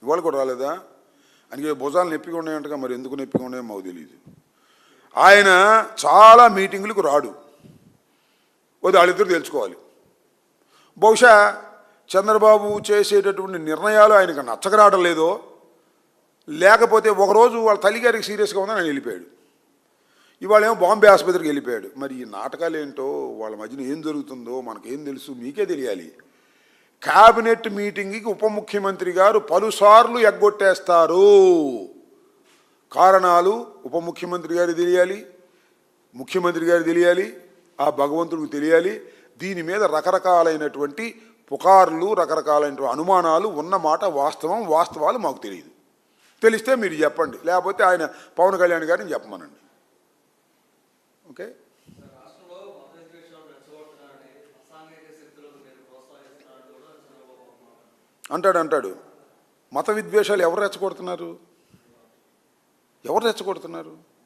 ఇవాళ కూడా రాలేదా? అందుకే భుజాలు నొప్పిగా ఉన్నాయంటగా, మరి ఎందుకు నొప్పిగా ఉన్నాయో మాకు తెలియదు. ఆయన చాలా మీటింగులకు రాడు, వాళ్ళిద్దరు తెలుసుకోవాలి. బహుశా చంద్రబాబు చేసేటటువంటి నిర్ణయాలు ఆయనకు నచ్చకరావడం లేదో, లేకపోతే ఒకరోజు వాళ్ళ తల్లిగారికి సీరియస్గా ఉందని ఆయన వెళ్ళిపోయాడు. ఇవాళ ఏమో బాంబే ఆసుపత్రికి వెళ్ళిపోయాడు. మరి ఈ నాటకాలు ఏంటో, వాళ్ళ మధ్యన ఏం జరుగుతుందో మనకేం తెలుసు, మీకే తెలియాలి. క్యాబినెట్ మీటింగ్కి ఉప ముఖ్యమంత్రి గారు పలుసార్లు ఎగ్గొట్టేస్తారు. కారణాలు ఉప ముఖ్యమంత్రి గారు తెలియాలి, ముఖ్యమంత్రి గారు తెలియాలి, ఆ భగవంతుడికి తెలియాలి. దీని మీద రకరకాలైనటువంటి పుకార్లు, రకరకాలైనటువంటి అనుమానాలు ఉన్నమాట వాస్తవం. వాస్తవాలు మాకు తెలియదు. తెలిస్తే మీరు చెప్పండి, లేకపోతే ఆయన పవన్ కళ్యాణ్ గారిని చెప్పమనండి. ఓకే, అంటాడు. మత విద్వేషాలు ఎవరు రెచ్చగొడుతున్నారు?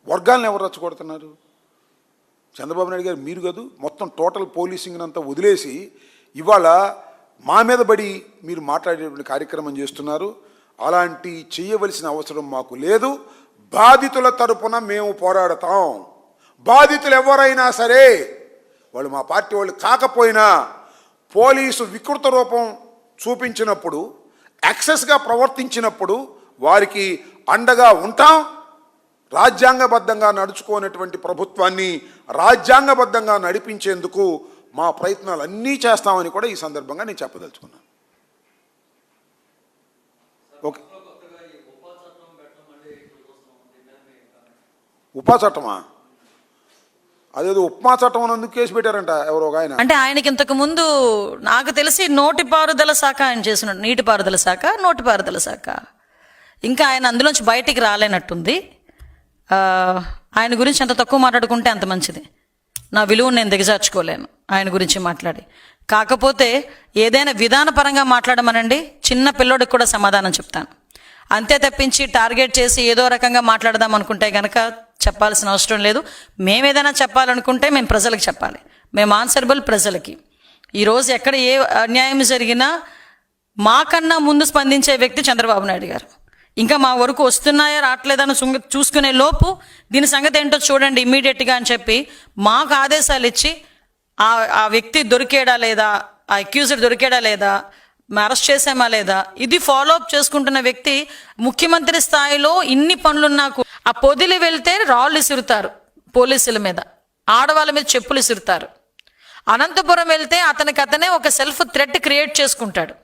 వర్గాలను ఎవరు రెచ్చగొడుతున్నారు? చంద్రబాబు నాయుడు గారు మీరు కాదు, మొత్తం టోటల్ పోలీసింగ్ అంతా వదిలేసి ఇవాళ మా మీద పడి మీరు మాట్లాడేటువంటి కార్యక్రమం చేస్తున్నారు. అలాంటి చేయవలసిన అవసరం మాకు లేదు. బాధితుల తరపున మేము పోరాడతాం. బాధితులు ఎవరైనా సరే, వాళ్ళు మా పార్టీ వాళ్ళు కాకపోయినా, పోలీసు వికృత రూపం చూపించినప్పుడు, యాక్సెస్గా ప్రవర్తించినప్పుడు వారికి అండగా ఉంటాం. రాజ్యాంగబద్ధంగా నడుచుకోనటువంటి ప్రభుత్వాన్ని రాజ్యాంగబద్ధంగా నడిపించేందుకు మా ప్రయత్నాలు అన్నీ చేస్తామని కూడా ఈ సందర్భంగా నేను చెప్పదలుచుకున్నాను. ఓకే, ఉపా చట్టమా? అదేదో ఉప్మా చట్టం అని ఎందుకు కేసు పెట్టారంట ఎవరో ఒక ఆయన. అంటే ఆయనకి ఇంతకు ముందు నాకు తెలిసి నోటిపారుదల శాఖ ఆయన చేస్తున్నాడు, నీటిపారుదల శాఖ, నోటిపారుదల శాఖ. ఇంకా ఆయన అందులోంచి బయటికి రాలేనట్టుంది. ఆయన గురించి ఎంత తక్కువ మాట్లాడుకుంటే అంత మంచిది. నా విలువను నేను దిగజార్చుకోలేను ఆయన గురించి మాట్లాడి. కాకపోతే ఏదైనా విధానపరంగా మాట్లాడమనండి, చిన్న పిల్లోడికి కూడా సమాధానం చెప్తాను. అంతే తప్పించి టార్గెట్ చేసి ఏదో రకంగా మాట్లాడదాం అనుకుంటే కనుక చెప్పాల్సిన అవసరం లేదు. మేము ఏదైనా చెప్పాలనుకుంటే మేము ప్రజలకు చెప్పాలి. మేము ఆన్సరబుల్ ప్రజలకి. ఈరోజు ఎక్కడ ఏ అన్యాయం జరిగినా మాకన్నా ముందు స్పందించే వ్యక్తి చంద్రబాబు నాయుడు గారు. ఇంకా మా వరకు వస్తున్నాయా రావట్లేదని చూసుకునే లోపు దీని సంగతి ఏంటో చూడండి ఇమ్మీడియట్గా అని చెప్పి మాకు ఆదేశాలు ఇచ్చి ఆ వ్యక్తి దొరికేడా లేదా, ఆ అక్యూజ్డ్ దొరికేడా లేదా, అరెస్ట్ చేసామా లేదా, ఇది ఫాలో అప్ చేసుకుంటున్న వ్యక్తి. ముఖ్యమంత్రి స్థాయిలో ఇన్ని పనులున్నా ఆ పొదిలి వెళ్తే రాళ్ళు ఇసురుతారు పోలీసుల మీద, ఆడవాళ్ళ మీద చెప్పులు ఇసురుతారు. అనంతపురం వెళ్తే అతనే ఒక సెల్ఫ్ థ్రెట్ క్రియేట్ చేసుకుంటాడు.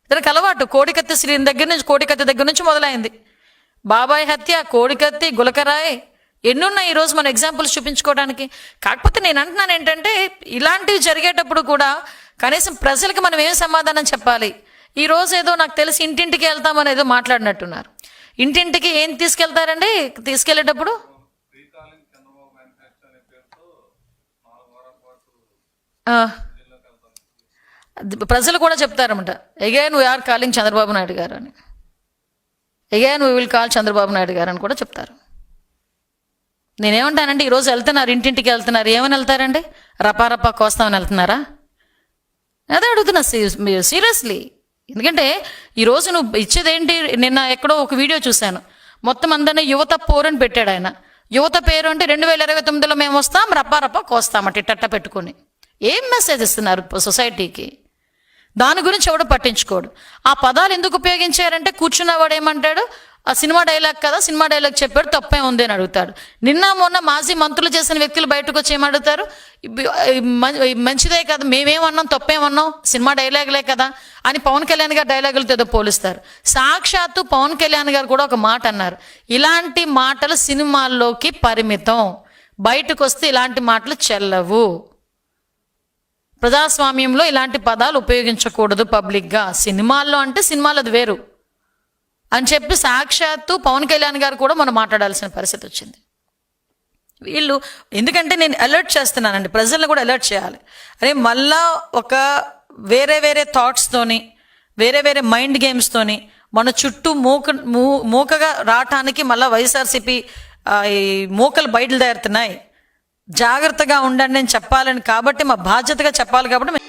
ఇతనికి అలవాటు. కోడికత్తి శ్రీని కోడికత్తి దగ్గర నుంచి మొదలైంది. బాబాయ్ హత్య, కోడికత్తి, గులకరాయ్ ఎన్నున్నాయి ఈరోజు మనం ఎగ్జాంపుల్స్ చూపించుకోవడానికి. కాకపోతే నేను అంటున్నాను ఏంటంటే, ఇలాంటివి జరిగేటప్పుడు కూడా కనీసం ప్రజలకు మనం ఏం సమాధానం చెప్పాలి. ఈరోజు ఏదో నాకు తెలిసి ఇంటింటికి వెళ్తామని ఏదో మాట్లాడినట్టున్నారు. ఇంటింటికి ఏం తీసుకెళ్తారండి? తీసుకెళ్లేటప్పుడు ప్రజలు కూడా చెప్తారన్నమాట, again we are calling Chandrababu Naidu garu అని, again we will call Chandrababu Naidu garu అని కూడా చెప్తారు. నేనేమంటానండి, ఈరోజు వెళ్తున్నారు, ఇంటింటికి వెళ్తున్నారు, ఏమని వెళ్తారండి? రపారపా కోస్తామని వెళ్తున్నారా? అదే అడుగుతున్నా సీరియస్లీ. ఎందుకంటే ఈరోజు నువ్వు ఇచ్చేదేంటి? నిన్న ఎక్కడో ఒక వీడియో చూశాను, మొత్తం అందరినీ యువత పోరని పెట్టాడు ఆయన. యువత పేరు అంటే 2029లో మేము వస్తాం, రపారపా కోస్తామట ఇట్టట్ట పెట్టుకుని. ఏం మెసేజ్ ఇస్తున్నారు సొసైటీకి? దాని గురించి ఎవడు పట్టించుకోడు. ఆ పదాలు ఎందుకు ఉపయోగించారంటే, కూర్చున్నవాడు ఏమంటాడు, ఆ సినిమా డైలాగ్ కదా, సినిమా డైలాగ్ చెప్పాడు, తప్పే ఉంది అని అడుగుతాడు. నిన్న మొన్న మాజీ మంత్రులు చేసిన వ్యక్తులు బయటకు వచ్చి ఏమడుగుతారు, మంచిదే కదా, మేమేమన్నాం, తప్పేమన్నాం, సినిమా డైలాగులే కదా అని పవన్ కళ్యాణ్ గారు డైలాగులతో ఏదో పోలుస్తారు. సాక్షాత్తు పవన్ కళ్యాణ్ గారు కూడా ఒక మాట అన్నారు, ఇలాంటి మాటలు సినిమాల్లోకి పరిమితం, బయటకు వస్తే ఇలాంటి మాటలు చెల్లవు, ప్రజాస్వామ్యంలో ఇలాంటి పదాలు ఉపయోగించకూడదు పబ్లిక్గా, సినిమాల్లో అంటే సినిమాలు అది వేరు అని చెప్పి సాక్షాత్తు పవన్ కళ్యాణ్ గారు కూడా మనం మాట్లాడాల్సిన పరిస్థితి వచ్చింది. వీళ్ళు ఎందుకంటే నేను అలర్ట్ చేస్తున్నానండి, ప్రజలను కూడా అలర్ట్ చేయాలి. అరే మళ్ళా ఒక వేరే థాట్స్తోని, వేరే మైండ్ గేమ్స్తోని మన చుట్టూ మూకగా రావటానికి మళ్ళీ వైఎస్ఆర్సీపీ ఈ మూకలు బయలుదేరుతున్నాయి. జాగ్రత్తగా ఉండండి అని చెప్పాలని, కాబట్టి మా బాధ్యతగా చెప్పాలి కాబట్టి